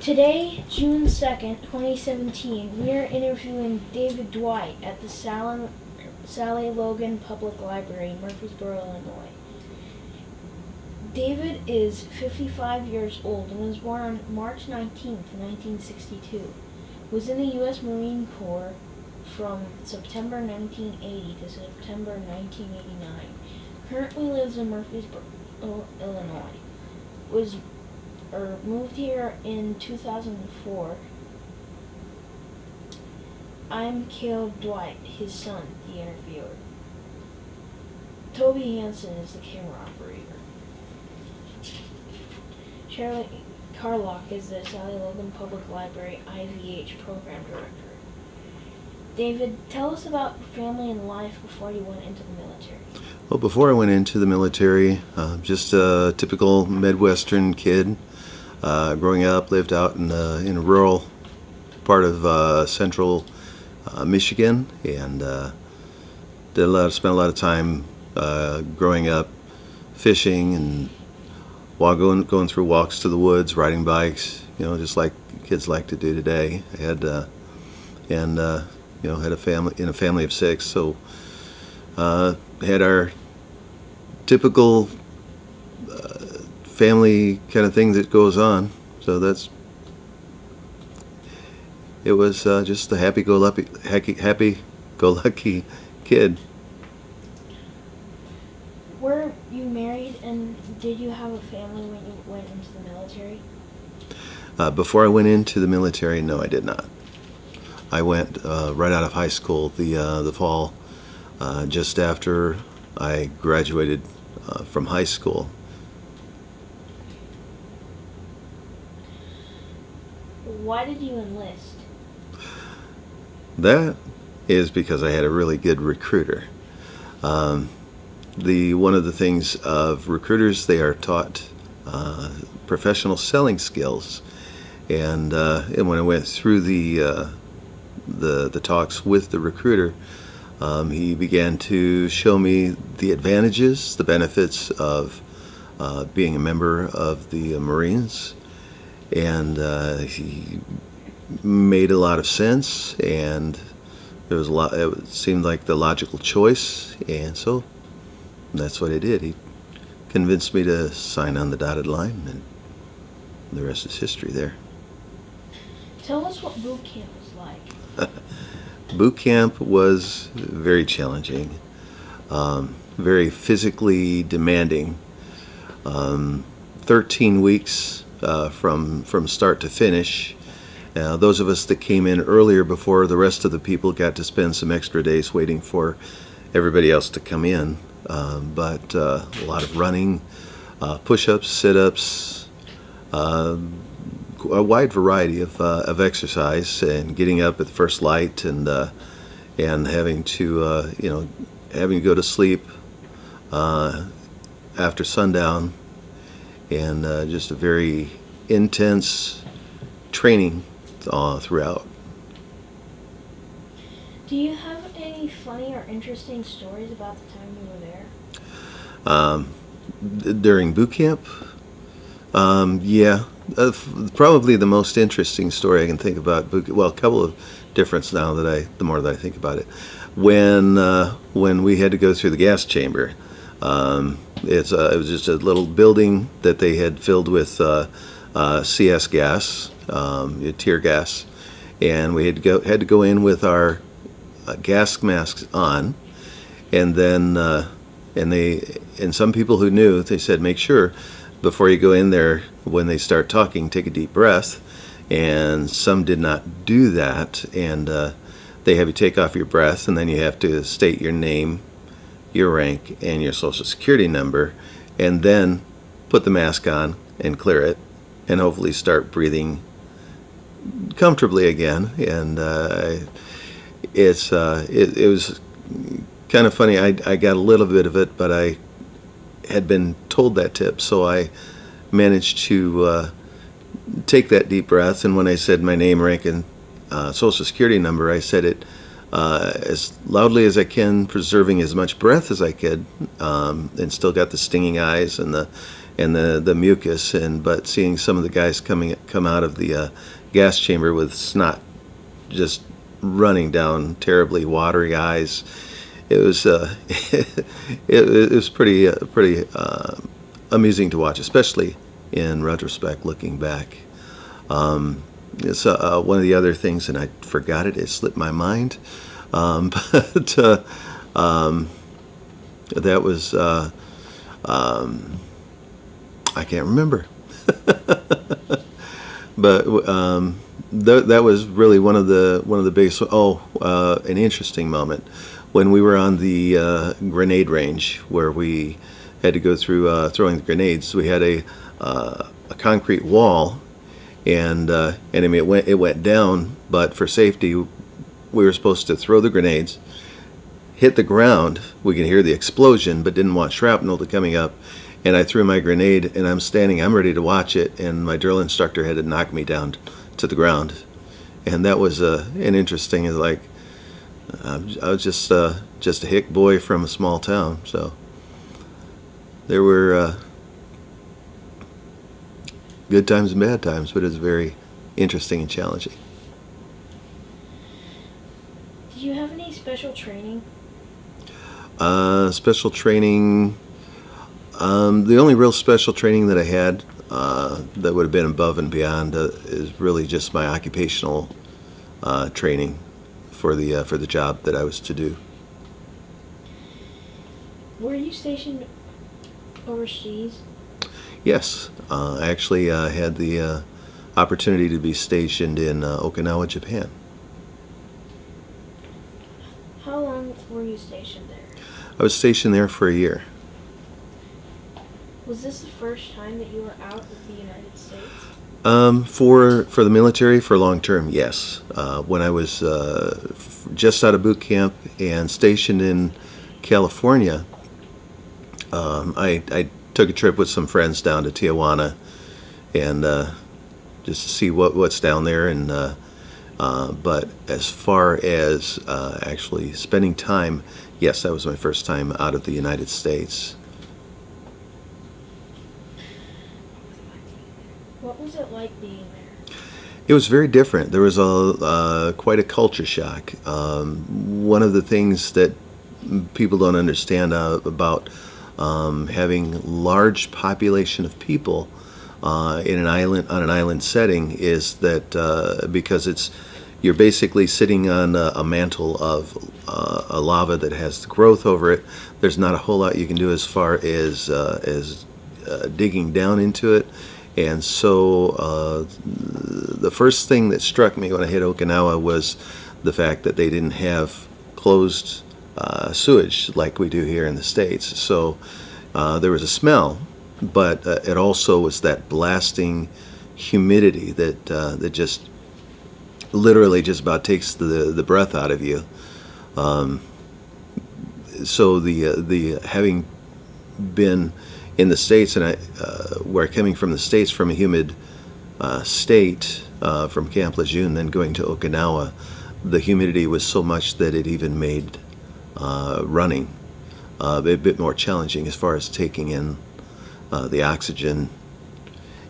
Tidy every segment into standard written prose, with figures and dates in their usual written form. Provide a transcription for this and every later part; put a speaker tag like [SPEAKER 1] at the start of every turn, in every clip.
[SPEAKER 1] Today, June 2nd, 2017, we are interviewing David Dwight at the Sally Logan Public Library, Murfreesboro, Illinois. David is 55 years old and was born on March 19th, 1962. Was in the U.S. Marine Corps from September 1980 to September 1989. Currently lives in Murfreesboro, Illinois. Moved here in 2004. I'm Caleb Dwight, his son, the interviewer. Toby Hansen is the camera operator. Shirley Carlock is the Sally Logan Public Library IVH program director. David, tell us about family and life before you went into the military.
[SPEAKER 2] Well, before I went into the military, just a typical Midwestern kid. Growing up, lived out in a rural part of central Michigan, and spent a lot of time growing up fishing and while going through walks to the woods, riding bikes. Just like kids like to do today. I had had a family of 6, so had our typical family kind of thing that goes on. So it was just a happy-go-lucky kid.
[SPEAKER 1] Were you married, and did you have a family when you went into the military?
[SPEAKER 2] Before I went into the military, no, I did not. I went right out of high school the fall, just after I graduated from high school.
[SPEAKER 1] Why did you enlist?
[SPEAKER 2] That is because I had a really good recruiter. One of the things of recruiters, they are taught professional selling skills, and when I went through the talks with the recruiter, he began to show me the advantages, the benefits of being a member of the Marines. And he made a lot of sense, and there was it seemed like the logical choice, and so that's what I did. He convinced me to sign on the dotted line, and the rest is history there.
[SPEAKER 1] Tell us what boot camp was like.
[SPEAKER 2] Boot camp was very challenging, very physically demanding. 13 weeks from start to finish. Those of us that came in earlier before the rest of the people got to spend some extra days waiting for everybody else to come in. But a lot of running, push-ups, sit-ups, a wide variety of exercise, and getting up at the first light, and having to go to sleep after sundown, and just a very intense training throughout.
[SPEAKER 1] Do you have any funny or interesting stories about the time you were there?
[SPEAKER 2] During boot camp? Yeah. Probably the most interesting story I can think about. Well, a couple of different now the more that I think about it. When we had to go through the gas chamber, it was just a little building that they had filled with CS gas, tear gas, and we had to go in with our gas masks on, and then and some people who knew, they said, make sure before you go in there, when they start talking, take a deep breath. And some did not do that, and they have you take off your breath, and then you have to state your name, your rank, and your social security number, and then put the mask on and clear it, and hopefully start breathing comfortably again. And it was kind of funny. I got a little bit of it, but I had been told that tip, so I managed to take that deep breath. And when I said my name, rank, and social security number, I said it as loudly as I can, preserving as much breath as I could, and still got the stinging eyes and and the mucus, but seeing some of the guys come out of the gas chamber with snot just running down, terribly watery eyes, it was it was pretty amusing to watch, especially in retrospect, looking back. It's one of the other things, and I forgot it slipped my mind, but that was I can't remember. But that was really one of the biggest. An interesting moment when we were on the grenade range, where we had to go through throwing the grenades. We had a concrete wall, and I mean, it went down, but for safety, we were supposed to throw the grenades, hit the ground. We could hear the explosion, but didn't want shrapnel to coming up. And I threw my grenade, and I'm ready to watch it, and my drill instructor had to knock me down to the ground. And that was an interesting, I was just a hick boy from a small town. So there were good times and bad times, but it was very interesting and challenging.
[SPEAKER 1] Did you have any special training?
[SPEAKER 2] Special training. The only real special training that I had that would have been above and beyond is really just my occupational training for the job that I was to do.
[SPEAKER 1] Were you stationed overseas?
[SPEAKER 2] Yes, I actually had the opportunity to be stationed in Okinawa, Japan.
[SPEAKER 1] How long were you stationed there?
[SPEAKER 2] I was stationed there for a year.
[SPEAKER 1] Was this the first time that you were out of the United States?
[SPEAKER 2] For the military, for long term, yes. When I was just out of boot camp and stationed in California, I took a trip with some friends down to Tijuana, and just to see what's down there. And but as far as actually spending time, yes, that was my first time out of the United States.
[SPEAKER 1] What was it like being there?
[SPEAKER 2] It was very different. There was quite a culture shock. One of the things that people don't understand about having large population of people in an island setting is that because you're basically sitting on a mantle of a lava that has the growth over it. There's not a whole lot you can do as far as digging down into it. And so the first thing that struck me when I hit Okinawa was the fact that they didn't have closed sewage like we do here in the States. So there was a smell, but it also was that blasting humidity that just literally just about takes the breath out of you. So the having been in the States, and we're coming from the States from a humid state, from Camp Lejeune, then going to Okinawa, the humidity was so much that it even made running a bit more challenging as far as taking in the oxygen,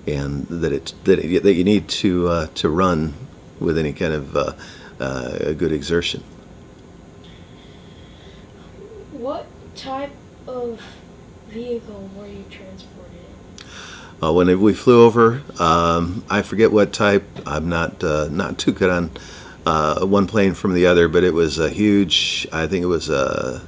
[SPEAKER 2] and that you need to run with any kind of a good exertion.
[SPEAKER 1] What type of vehicle were you transported in?
[SPEAKER 2] When we flew over, I forget what type. I'm not too good on one plane from the other, but it was a huge. I think it was a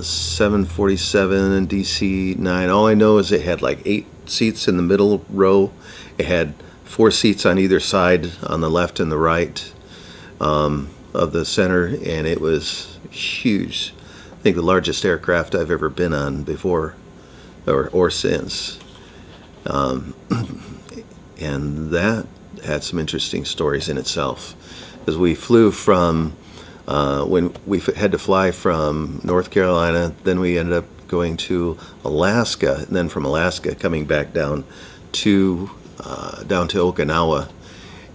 [SPEAKER 2] 747 and DC-9. All I know is it had like 8 seats in the middle row. It had 4 seats on either side, on the left and the right of the center, and it was huge. I think the largest aircraft I've ever been on before or since. And that had some interesting stories in itself. As we flew from, when we had to fly from North Carolina, then we ended up going to Alaska, and then from Alaska coming back down to Okinawa.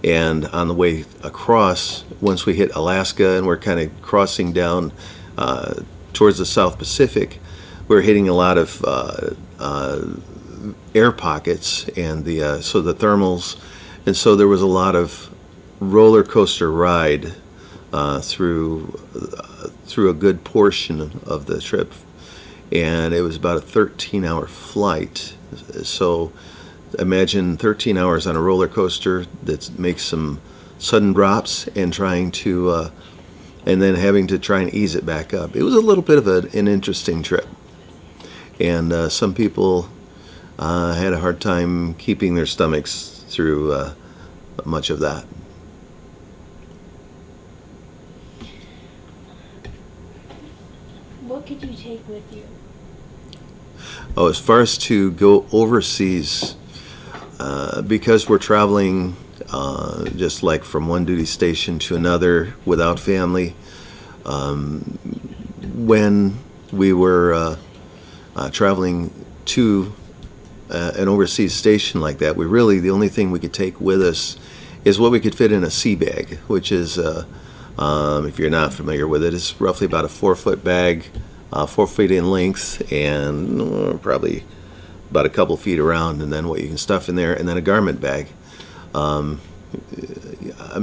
[SPEAKER 2] And on the way across, once we hit Alaska and we're kind of crossing down towards the South Pacific, we were hitting a lot of air pockets, and so the thermals, and so there was a lot of roller coaster ride through a good portion of the trip, and it was about a 13-hour flight. So imagine 13 hours on a roller coaster that makes some sudden drops, and trying to and then having to try and ease it back up. It was a little bit of an interesting trip, and some people had a hard time keeping their stomachs through much of that.
[SPEAKER 1] What could you take with you?
[SPEAKER 2] Oh, as far as to go overseas, because we're traveling just like from one duty station to another without family. When we were traveling to an overseas station like that, the only thing we could take with us is what we could fit in a sea bag, which is, if you're not familiar with it, it's roughly about a 4-foot bag, 4 feet in length, and probably about a couple feet around, and then what you can stuff in there, and then a garment bag.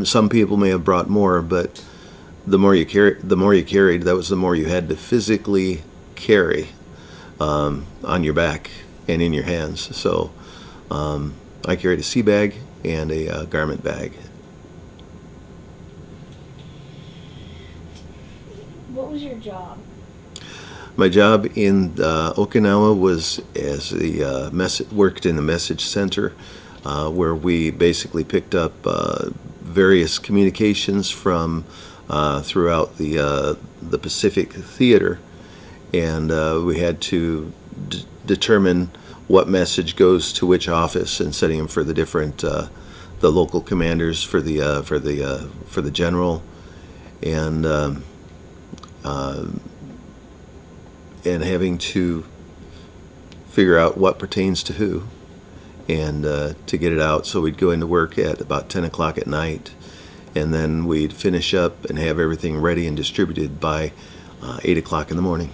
[SPEAKER 2] Some people may have brought more, but the more you carried, that was the more you had to physically carry on your back and in your hands. So I carried a sea bag and a garment bag.
[SPEAKER 1] What was your job?
[SPEAKER 2] My job in Okinawa was as worked in the message center, where we basically picked up various communications from throughout the Pacific theater, and we had to determine what message goes to which office, and setting them for the different the local commanders for the general, and having to figure out what pertains to who, and to get it out. So we'd go into work at about 10 o'clock at night, and then we'd finish up and have everything ready and distributed by 8 o'clock in the morning.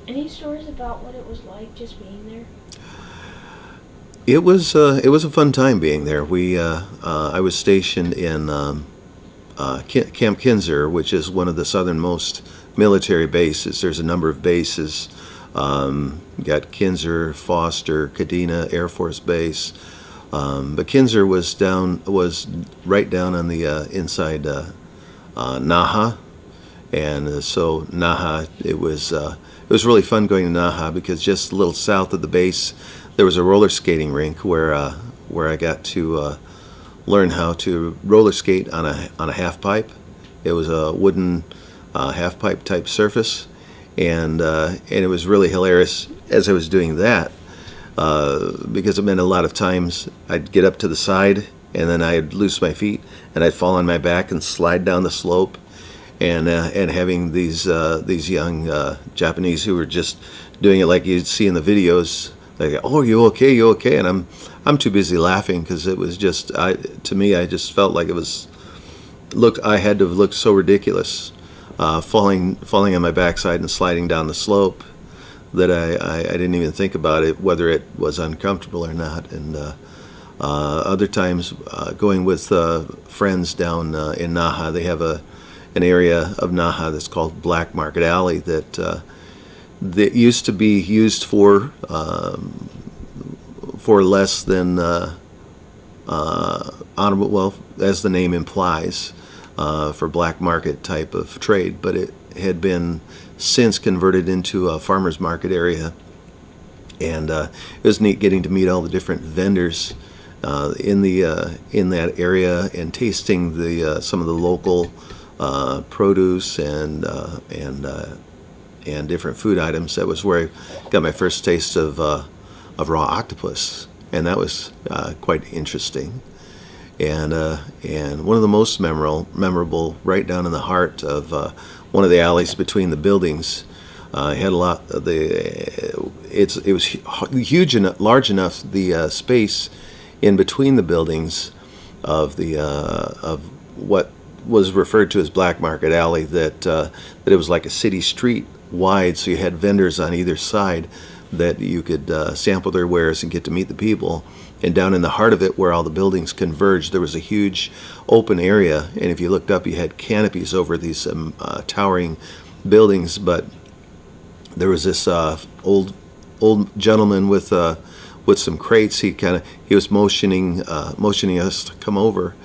[SPEAKER 1] Any stories about what it was like just being there?
[SPEAKER 2] It was a fun time being there. I was stationed in Camp Kinser, which is one of the southernmost military bases. There's a number of bases. Got Kinser, Foster, Kadena Air Force Base, but Kinser was right down on the inside Naha, and so Naha, it was really fun going to Naha, because just a little south of the base there was a roller skating rink where I got to learn how to roller skate on a half pipe. It was a wooden half pipe type surface, and it was really hilarious as I was doing that, because it meant a lot of times I'd get up to the side, and then I'd loose my feet, and I'd fall on my back and slide down the slope, and having these young Japanese who were just doing it like you'd see in the videos. Like, oh, you okay? You okay? And I'm too busy laughing, because it was just, to me, I just felt like I had to have looked so ridiculous, falling on my backside and sliding down the slope, that I didn't even think about it, whether it was uncomfortable or not. And other times, going with friends down in Naha, they have an area of Naha that's called Black Market Alley that used to be used for less than honorable, well, as the name implies, for black market type of trade, but it had been since converted into a farmer's market area, and it was neat getting to meet all the different vendors in that area, and tasting some of the local produce and different food items. That was where I got my first taste of raw octopus, and that was quite interesting. And one of the most memorable, right down in the heart of one of the alleys between the buildings, had a lot of it was huge enough, large enough, the space in between the buildings of what was referred to as Black Market Alley, that it was like a city street wide, so you had vendors on either side that you could sample their wares and get to meet the people. And down in the heart of it, where all the buildings converged, there was a huge open area, and if you looked up, you had canopies over these towering buildings. But there was this old gentleman with some crates. He was motioning us to come over,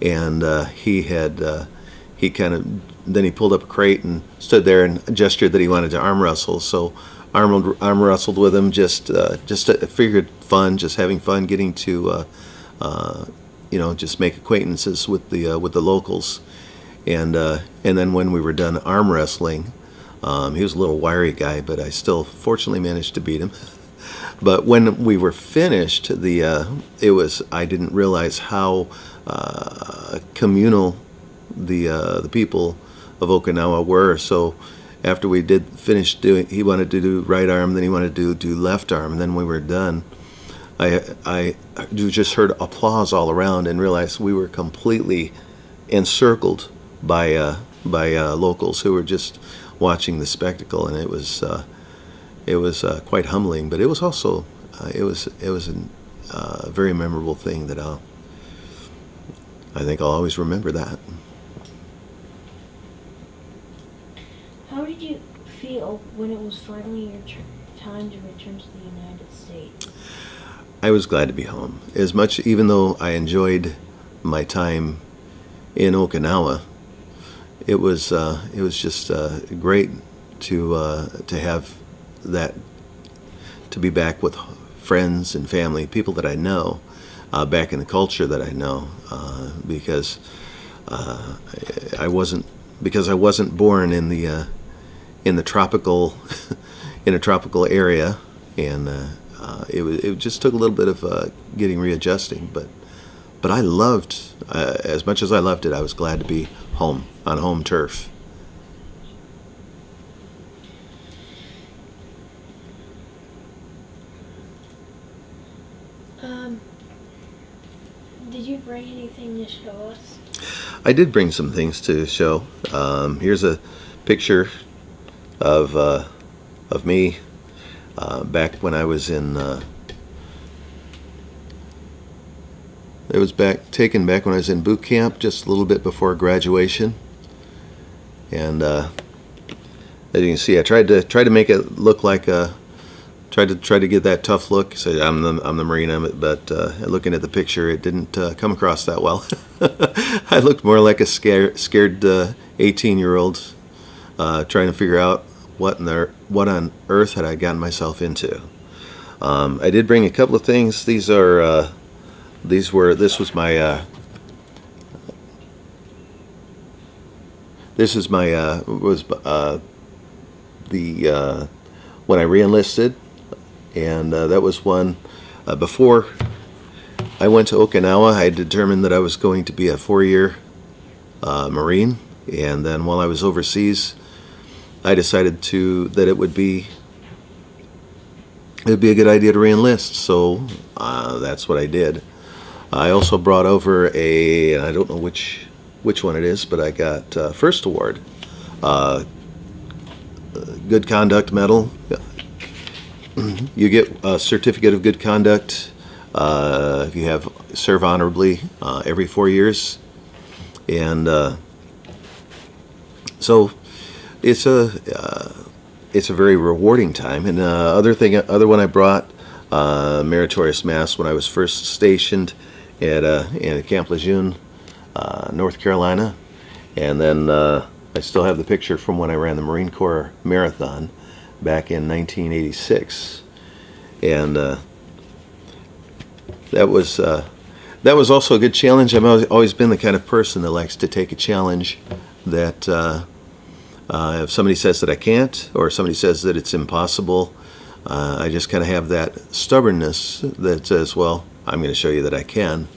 [SPEAKER 2] and then he pulled up a crate and stood there and gestured that he wanted to arm wrestle. So arm wrestled with him, just figured fun, just having fun, getting to just make acquaintances with the locals. And then when we were done arm wrestling, he was a little wiry guy, but I still fortunately managed to beat him. But when we were finished, I didn't realize how communal the people of Okinawa were. So after we did finish doing, he wanted to do right arm, then he wanted to do left arm, and then when we were done, I just heard applause all around and realized we were completely encircled by locals who were just watching the spectacle, and it was quite humbling, but it was also it was a very memorable thing that I think I'll always remember that.
[SPEAKER 1] How did you feel when it was finally your time to return to the United States?
[SPEAKER 2] I was glad to be home. Even though I enjoyed my time in Okinawa, it was just great to have that, to be back with friends and family, people that I know, back in the culture that I know, because I wasn't born in the tropical in a tropical area, and it just took a little bit of getting readjusting, but I loved, as much as I loved it, I was glad to be home on home turf.
[SPEAKER 1] Did you bring anything to show us?
[SPEAKER 2] I did bring some things to show. Here's a picture of me back when I was in. It was taken back when I was in boot camp, just a little bit before graduation. And as you can see, I tried to make it look like tried to get that tough look. So I'm the Marine, but looking at the picture, it didn't come across that well. I looked more like a scared 18-year-old trying to figure out what on earth had I gotten myself into. I did bring a couple of things. This was my when I reenlisted, and that was one before I went to Okinawa. I determined that I was going to be a 4-year Marine, and then while I was overseas, I decided that it would be a good idea to reenlist. So that's what I did. I also brought over and I don't know which one it is, but I got first award, good conduct medal. You get a certificate of good conduct if you serve honorably every 4 years, and so it's a very rewarding time. And other one I brought, Meritorious Mass, when I was first stationed at Camp Lejeune, North Carolina, and then I still have the picture from when I ran the Marine Corps Marathon back in 1986, and that was also a good challenge. I've always been the kind of person that likes to take a challenge that if somebody says that I can't, or somebody says that it's impossible, I just kind of have that stubbornness that says, well, I'm going to show you that I can.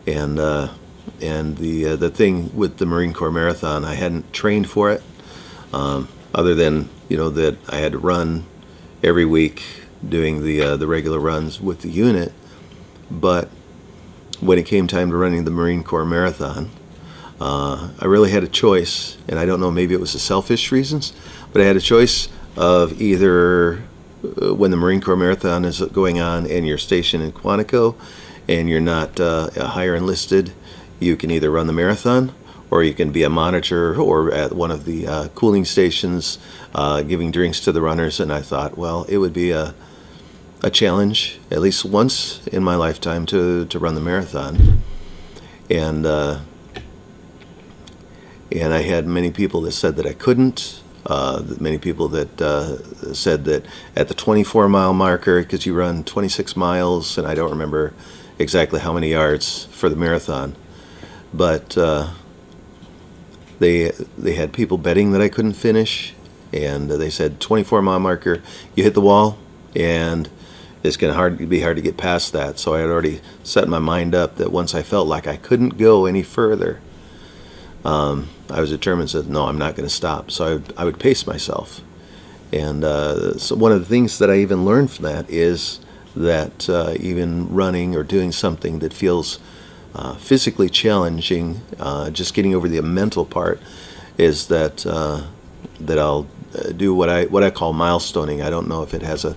[SPEAKER 2] And the thing with the Marine Corps Marathon, I hadn't trained for it, other than that I had to run every week doing the regular runs with the unit. But when it came time to running the Marine Corps Marathon, I really had a choice, and I don't know, maybe it was the selfish reasons, but I had a choice of either when the Marine Corps Marathon is going on and you're stationed in Quantico and you're not a higher enlisted, you can either run the marathon or you can be a monitor or at one of the cooling stations giving drinks to the runners. And I thought, well, it would be a challenge at least once in my lifetime to run the marathon. And I had many people that said that I couldn't. Many people that said that at the 24-mile marker, because you run 26 miles, and I don't remember exactly how many yards for the marathon, but they had people betting that I couldn't finish, and they said 24-mile marker, you hit the wall, and it's going to be hard to get past that. So I had already set my mind up that once I felt like I couldn't go any further, I was determined, said, no, I'm not going to stop. So I would pace myself. And so one of the things that I even learned from that is that even running or doing something that feels physically challenging, just getting over the mental part, is that I'll do what I call milestoning. I don't know if it has a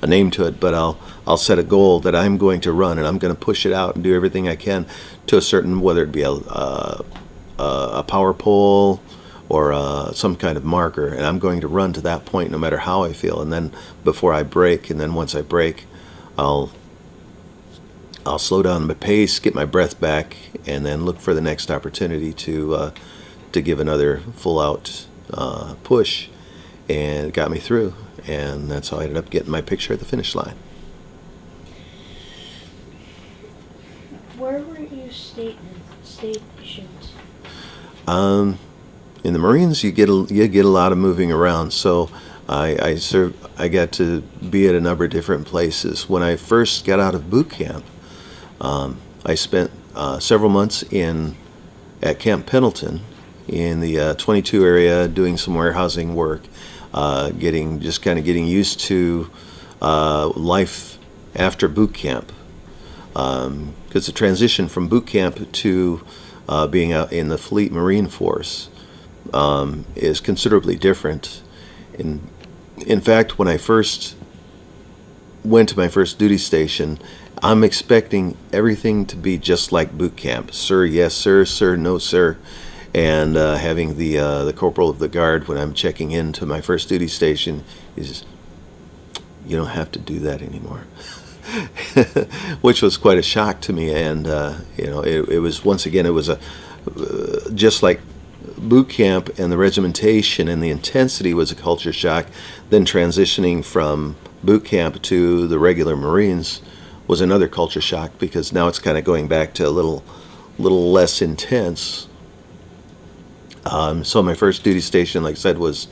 [SPEAKER 2] name to it, but I'll set a goal that I'm going to run, and I'm going to push it out and do everything I can to a certain, whether it be a power pole or some kind of marker, and I'm going to run to that point no matter how I feel. And then before I break, and then once I break, I'll slow down my pace, get my breath back, and then look for the next opportunity to give another full out push. And it got me through, and that's how I ended up getting my picture at the finish line.
[SPEAKER 1] Where were you stationed?
[SPEAKER 2] In the Marines, you get a lot of moving around. So I got to be at a number of different places. When I first got out of boot camp, I spent several months at Camp Pendleton in the 22 area doing some warehousing work, getting used to life after boot camp. Because the transition from boot camp to being out in the Fleet Marine Force is considerably different. In fact, when I first went to my first duty station, I'm expecting everything to be just like boot camp. Sir, yes, sir. Sir, no, sir. And having the corporal of the guard when I'm checking into my first duty station is, you don't have to do that anymore. Which was quite a shock to me, and it was, once again, it was just like boot camp, and the regimentation and the intensity was a culture shock. Then transitioning from boot camp to the regular Marines was another culture shock, because now it's kind of going back to a little less intense. So my first duty station, like I said, was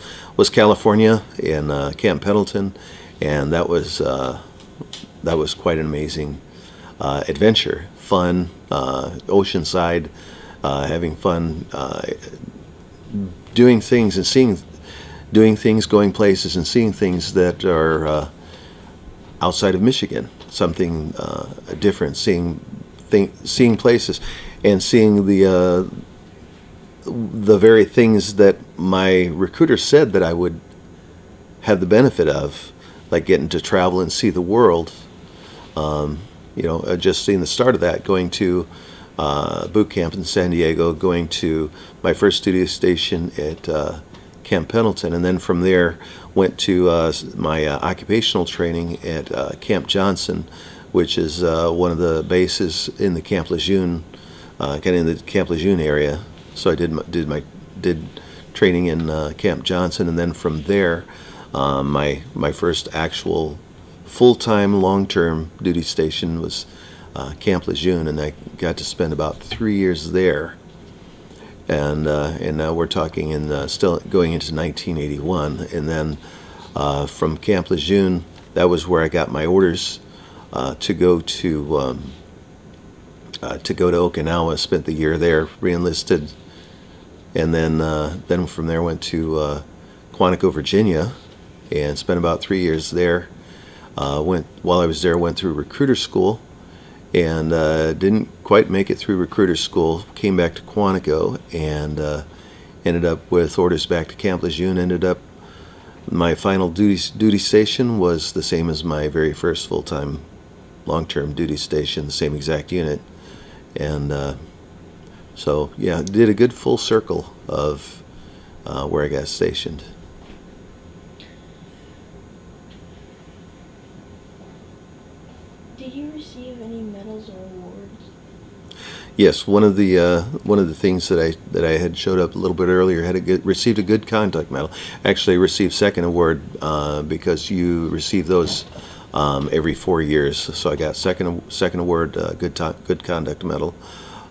[SPEAKER 2] California in Camp Pendleton, and that was quite an amazing adventure, fun, oceanside, having fun, doing things and doing things, going places and seeing things that are outside of Michigan, something different, seeing places and seeing the very things that my recruiter said that I would have the benefit of, like getting to travel and see the world. Just seeing the start of that, going to boot camp in San Diego, going to my first duty station at Camp Pendleton, and then from there went to my occupational training at Camp Johnson, which is one of the bases in the Camp Lejeune, kind of in the Camp Lejeune area. So I did training in Camp Johnson, and then from there, my first actual full-time, long-term duty station was Camp Lejeune, and I got to spend about 3 years there. And now we're talking still going into 1981, and then from Camp Lejeune, that was where I got my orders to go to Okinawa. Spent the year there, re-enlisted, and then from there went to Quantico, Virginia, and spent about 3 years there. While I was there, went through recruiter school, and didn't quite make it through recruiter school. Came back to Quantico and ended up with orders back to Camp Lejeune. Ended up my final duty station was the same as my very first full-time long-term duty station, the same exact unit, and so yeah, did a good full circle of where I got stationed.
[SPEAKER 1] Did you receive any medals or awards?
[SPEAKER 2] Yes, one of the things that I had showed up a little bit earlier received a good conduct medal. Actually, I received second award because you receive those every 4 years. So I got second award, good conduct medal.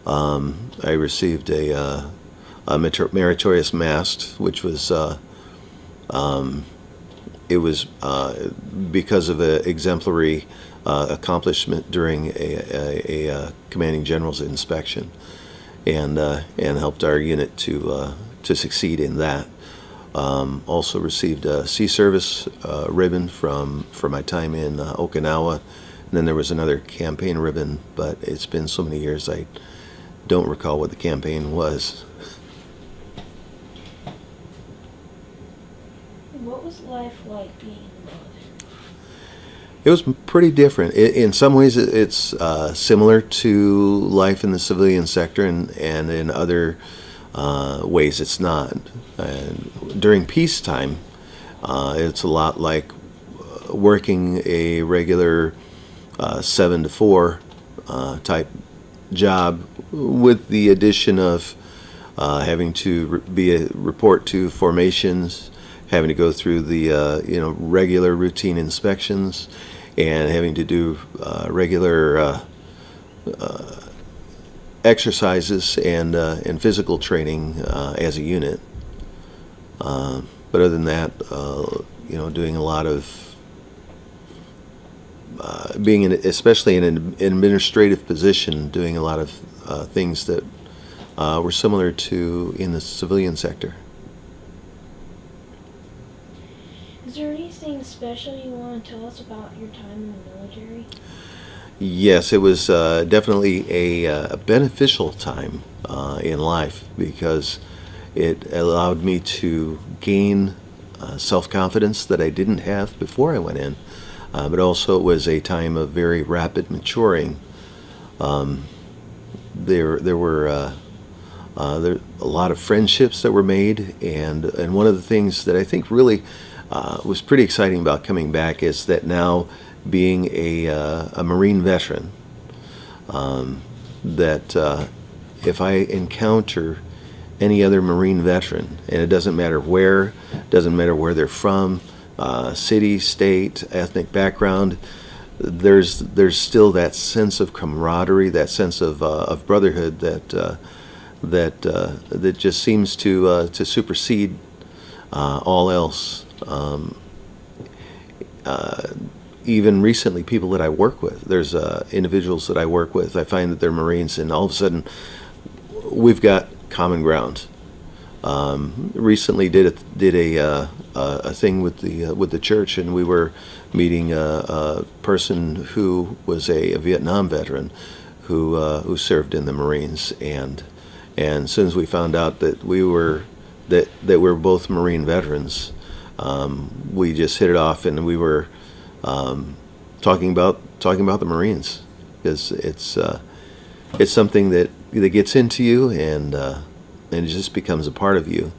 [SPEAKER 2] I received a meritorious mast, which was it was because of an exemplary accomplishment during a commanding general's inspection, and helped our unit to succeed in that. Also received a sea service ribbon for my time in Okinawa, and then there was another campaign ribbon, but it's been so many years I don't recall what the campaign was.
[SPEAKER 1] What was life like being in the military?
[SPEAKER 2] It was pretty different. In some ways, it's similar to life in the civilian sector, and in other ways, it's not. During peacetime, it's a lot like working a regular 7 to 4 type job, with the addition of having to report to formations, having to go through the regular routine inspections, and having to do regular exercises and physical training as a unit. But other than that, doing a lot of especially in an administrative position, doing a lot of things that were similar to in the civilian sector.
[SPEAKER 1] Is there anything special you want to tell us about your time in the military?
[SPEAKER 2] Yes, it was definitely a beneficial time in life, because it allowed me to gain self-confidence that I didn't have before I went in. But also it was a time of very rapid maturing. There were a lot of friendships that were made, and one of the things that I think really was pretty exciting about coming back is that now, being a Marine veteran, that if I encounter any other Marine veteran, and it doesn't matter where they're from, city, state, ethnic background, there's still that sense of camaraderie, that sense of brotherhood that just seems to supersede all else. Even recently, people that I work with, there's individuals that I work with, I find that they're Marines, and all of a sudden we've got common ground. Recently did a thing with the church, and we were meeting a person who was a Vietnam veteran who served in the Marines, and as soon as we found out that we were both Marine veterans, we just hit it off, and we were talking about the Marines, because it's something that gets into you, and it just becomes a part of you.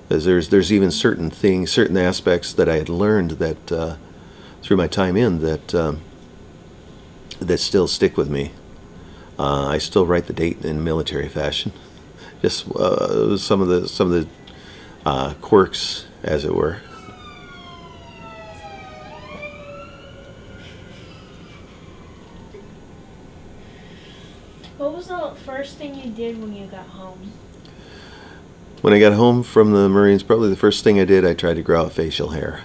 [SPEAKER 2] Because there's even certain things, certain aspects that I had learned that through my time in that still stick with me. I still write the date in military fashion. Just some of the quirks, as it were.
[SPEAKER 1] What was the first thing you did when you got home?
[SPEAKER 2] When I got home from the Marines, probably the first thing I did, I tried to grow out facial hair.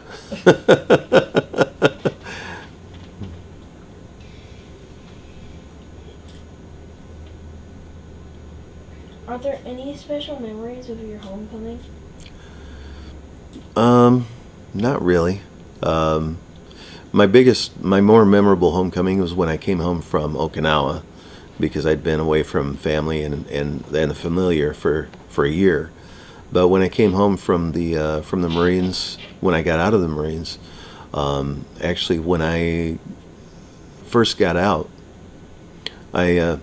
[SPEAKER 1] Are there any special memories of your homecoming?
[SPEAKER 2] Not really. my more memorable homecoming was when I came home from Okinawa, because I'd been away from family and the familiar for a year. But when I came home from the Marines, when I got out of the Marines, actually when I first got out, I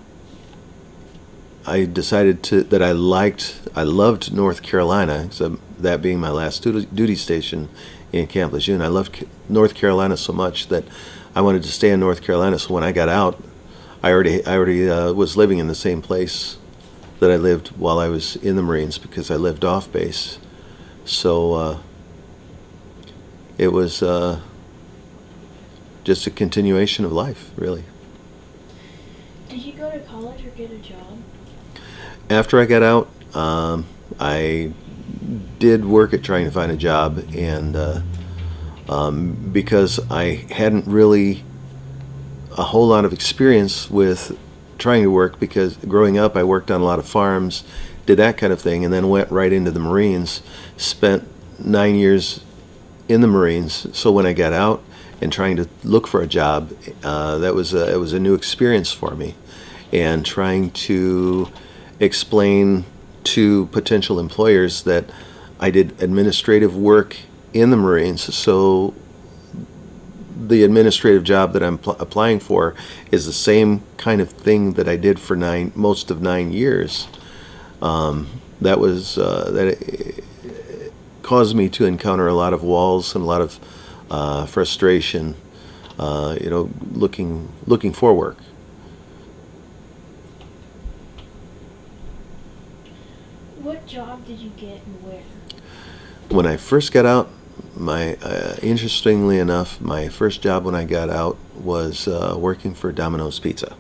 [SPEAKER 2] decided that I loved North Carolina, so that being my last duty station in Camp Lejeune. I loved North Carolina so much that I wanted to stay in North Carolina. So when I got out, I already was living in the same place that I lived while I was in the Marines, because I lived off base. So it was just a continuation of life, really.
[SPEAKER 1] Did you go to college or get a job?
[SPEAKER 2] After I got out, I did work at trying to find a job, and because I hadn't really a whole lot of experience with trying to work, because growing up I worked on a lot of farms, did that kind of thing, and then went right into the Marines, spent 9 years in the Marines. So when I got out and trying to look for a job, it was a new experience for me, and trying to explain to potential employers that I did administrative work in the Marines. So the administrative job that I'm applying for is the same kind of thing that I did for most of 9 years. That caused me to encounter a lot of walls and a lot of frustration, looking for work.
[SPEAKER 1] What job did you get and where?
[SPEAKER 2] When I first got out, interestingly enough, my first job when I got out was working for Domino's Pizza.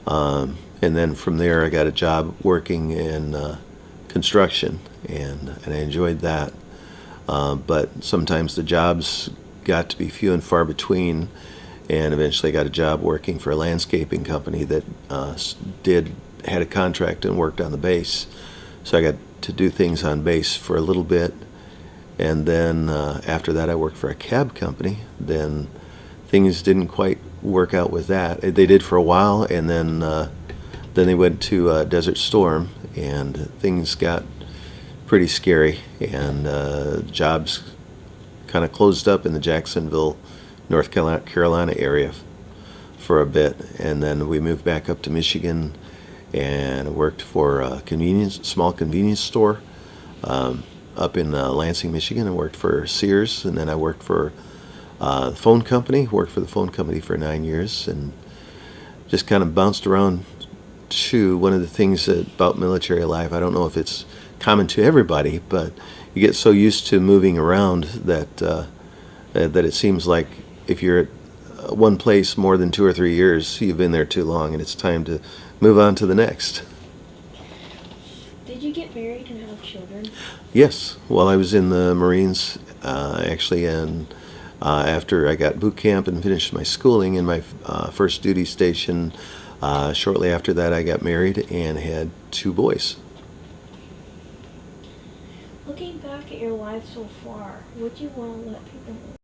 [SPEAKER 2] And then from there I got a job working in construction, and I enjoyed that. But sometimes the jobs got to be few and far between, and eventually got a job working for a landscaping company that had a contract and worked on the base. So I got to do things on base for a little bit, and then after that I worked for a cab company. Then things didn't quite work out with that. They did for a while, and then they went to Desert Storm, and things got pretty scary, and jobs kind of closed up in the Jacksonville, North Carolina area for a bit, and then we moved back up to Michigan and worked for a small convenience store up in Lansing, Michigan. I worked for Sears, and then I worked for the phone company. Worked for the phone company for 9 years, and just kind of bounced around. Too, one of the things about military life, I don't know if it's common to everybody, but you get so used to moving around that it seems like if you're at one place more than 2 or 3 years, you've been there too long, and it's time to move on to the next.
[SPEAKER 1] Did you get married and have children?
[SPEAKER 2] Yes, while I was in the Marines, actually, and after I got boot camp and finished my schooling in my first duty station, shortly after that I got married and had 2 boys.
[SPEAKER 1] Looking back at your life so far, what do you want to let people know?